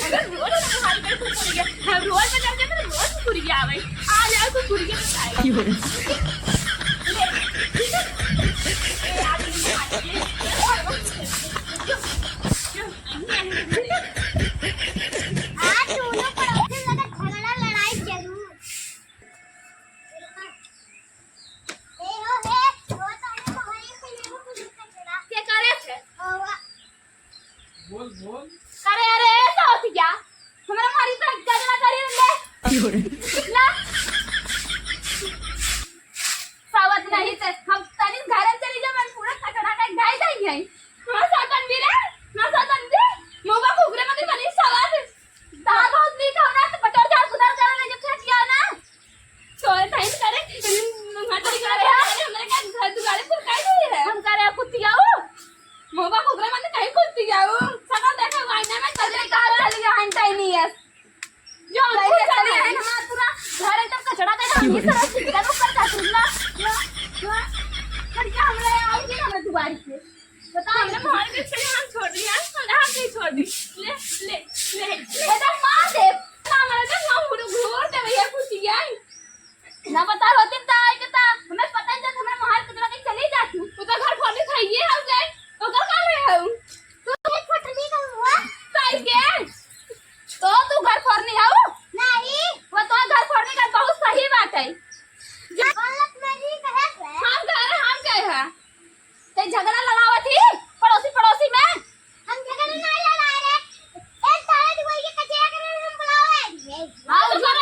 अगर रोज हमारे पे कुकुरिया रोज में जाके तो रोज कुकुरिया आवे आ जाओ कुकुरिया तो आएगी अरे अरे ऐसा होती क्या हमारा हमारी तो गजरा करी ले सावत नहीं थे हम तनी घर चली जा मैं पूरा कचरा का गाय जाई है हां सातन भी रे ना सातन भी मोबा खुगरे में बनी सावत दाग होत भी खाना तो बटर झाड़ सुधार कर ले जब फेंक गया ना तो टाइम करे मटर करे हमारे का घर दुआरे पर काय नहीं है हम करे कुत्तिया हो मोबा खुगरे में कहीं कुत्तिया हो सका देखो आईने में कजरे का चल गया हंटा ही नहीं है जो अंकुर चले हैं हमारा पूरा घर एकदम कचरा का हम ये सारा चिकन ऊपर का सुनना पर क्या हमरे आओगे हमें दुआरी से बता हमने मार के चले हम छोड़ दिया हम कहीं छोड़ दी ले तो मार दे हमारा तो हम पूरा घोर दे भैया कुत्तिया ना पता होती ता के ता हमें पता नहीं था हमारे महल कचरा के चली जाती वो तो घर फोड़ खाइए हम गए तो कर कर रहे हो तू एक फटली का हुआ साइड के तो तू घर फोड़ने आओ नहीं वो तो घर फोड़ने का बहुत सही बात है गलत नहीं कहे हम गए हैं ते झगड़ा लड़ावा थी पड़ोसी में हम झगड़ा नहीं लड़ा रहे एक तारे दुबई के कचरा करे हम बुलावे हां तो कर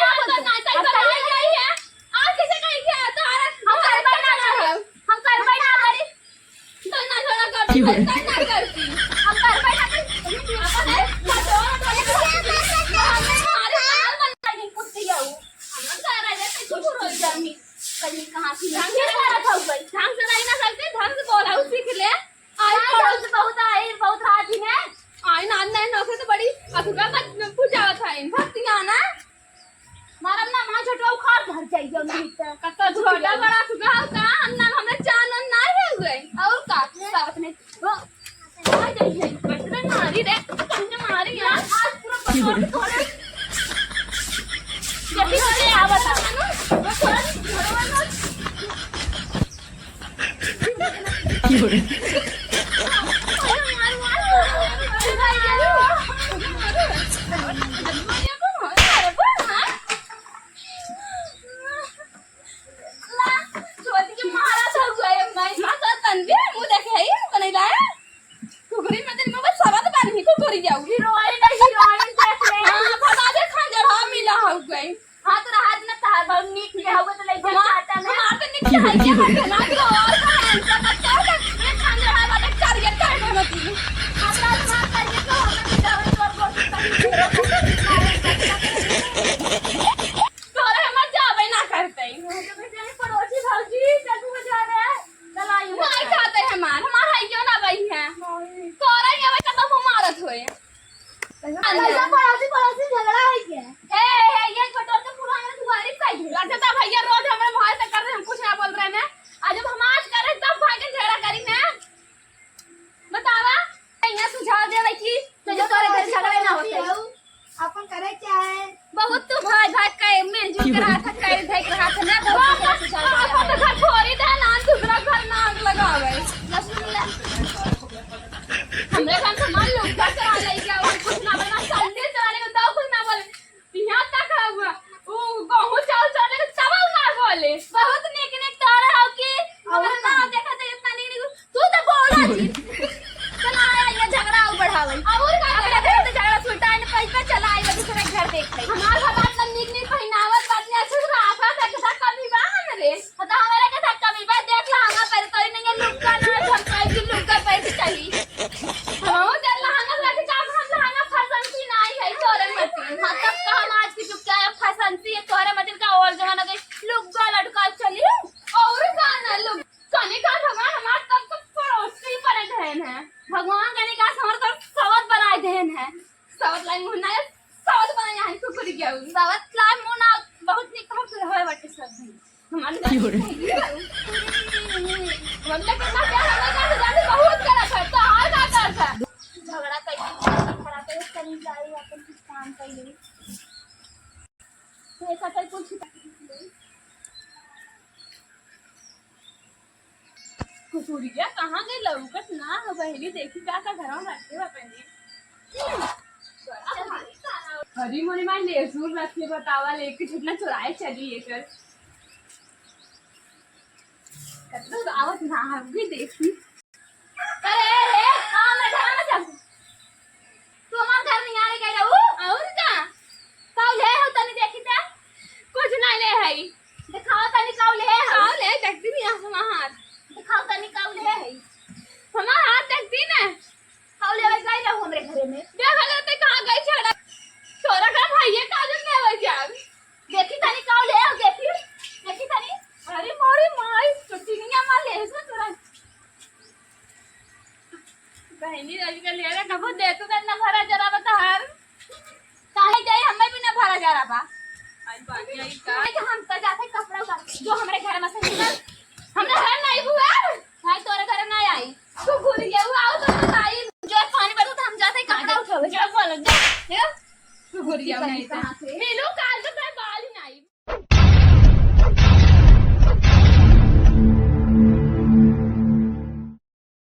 नहीं तो कर गई है आज किसे कहीं गया तो हम कार्रवाई ना करो हम कार्रवाई ना करी तो ना छोड़ा कर ना करती हम कार्रवाई ना करी अपन है कहीं कहां से ढंग से नहीं ना सकते ढंग से बोला सीख ले बहुत आई बहुत रात ही है आई ना नहीं नौकरी तो बड़ी अखुका का पूजा था इन भक्तियां ना मारम ना मां छोटवा उखाड़ घर चाहिए नहीं तो कत्ता छोटा बड़ा अखुका का अन्ना हमने चानन ना है हुए और का सावत ने वो आ जाइए बचना मारी रे तुमने मारी यार आज पूरा थोड़ा जल्दी से आवत वो थोड़ा थोड़ा पड़ोसी झगड़ा है क्या ये छोटो तो पूरा हमारे दुआरी पे लगता भैया रोज हमारे भाई से कर रहे हम कुछ ना बोल रहे हैं आज जब हम आज कर रहे तब भाई के झगड़ा करी ना बतावा यहाँ सुझाव देवे की तो जो तोरे घर झगड़े ना होते अपन करे क्या है बहुत तू भाई भाई के मिलजुल के रहा था कर देख रहा था ना बहुत सुझाव तो घर छोड़ी दे ना दूसरा घर ना आग लगावे हमरे काम से मान लो घर चला ले क्या कुछ ना बना संडे चलाने को तो कुछ ना बोले यहाँ तक हुआ वो गहूं चावल चलाने को चावल ना बोले बहुत नेक नेक तारे हो कि अगर ना देखा तो इतना नहीं तू तो बोला जी चला ये झगड़ा बढ़ावे और का झगड़ा सुलटा ने पैसा चला आई दूसरे घर देख ले हमार भगवान न निक निक पहनावत बात ने अच्छे से आपा से कथा कमी बा हमरे पता हमारे कथा कमी बा देख ला हंगा पर तोरी नहीं लुक्का ना झमकाई की लुक्का पैसे चली हां चल हंगा लगे काम हम हंगा फैशन सी नहीं है तोरे मत हां तब का हम आज की चुपका फैशन सी तोरे मत का और जमाना के लुक्का लटका चली और का ना लुक कने का भगवान हमार तब तक पड़ोसी पर रहन है भगवान कने का हमर तो सवत बनाए देन है सवत लाई मुन्ना सवत बनाए यहाँ कुकुर गया सवत लाई मुन्ना बहुत निक हम से होए बटे सब हमारे मतलब कितना प्यार हमें का बहुत करा था तो हाल का कर था झगड़ा कई खराब है कहीं जा जाई अपन कुछ काम कर ले तो ऐसा कर कुछ कुकुरिया कहाँ गई लौकत ना हो बहनी देखी का घर में रखे हुआ पहले हरी मोरी माई लेसूर रखे बतावा लेके कितना चुराए चली लेकर कतना आवत ना हम भी देखी अरे रे हां मैं घर में जा तू हमार घर नहीं आ रे गई रहू और का काऊ ले हो तनी देखी त कुछ ना ले हई दिखाओ तनी काऊ ले हो आओ ले देखती भी हम हाथ दिखाओ तनी काऊ ले है हमारा हाथ देखती ना काऊ ले गई रहू हमरे घरे में देख अगर ते कहां गई छड़ा छोरा का भाई काजल ले आवे जान देखी तनी काऊ ले हो देखी तनी अरे मोरी माई चुटिनिया मार ले इसमें तोरा बहनी आजकल ले रे कबो दे तो ना भरा जरा बता हर काहे जाई हमें भी ना भरा जा रहा बा आज बाकी आई का कि हम तो जाते कपड़ा उतार जो हमारे घर में से निकल हमने घर नहीं हुआ भाई तोरे घर ना आई तू भूल गया वो आओ तो बताई जो पानी पड़ता तो हम जाते कपड़ा उठावे क्या बोल जा तू भूल गया नहीं कहाँ से? मिलो काल तो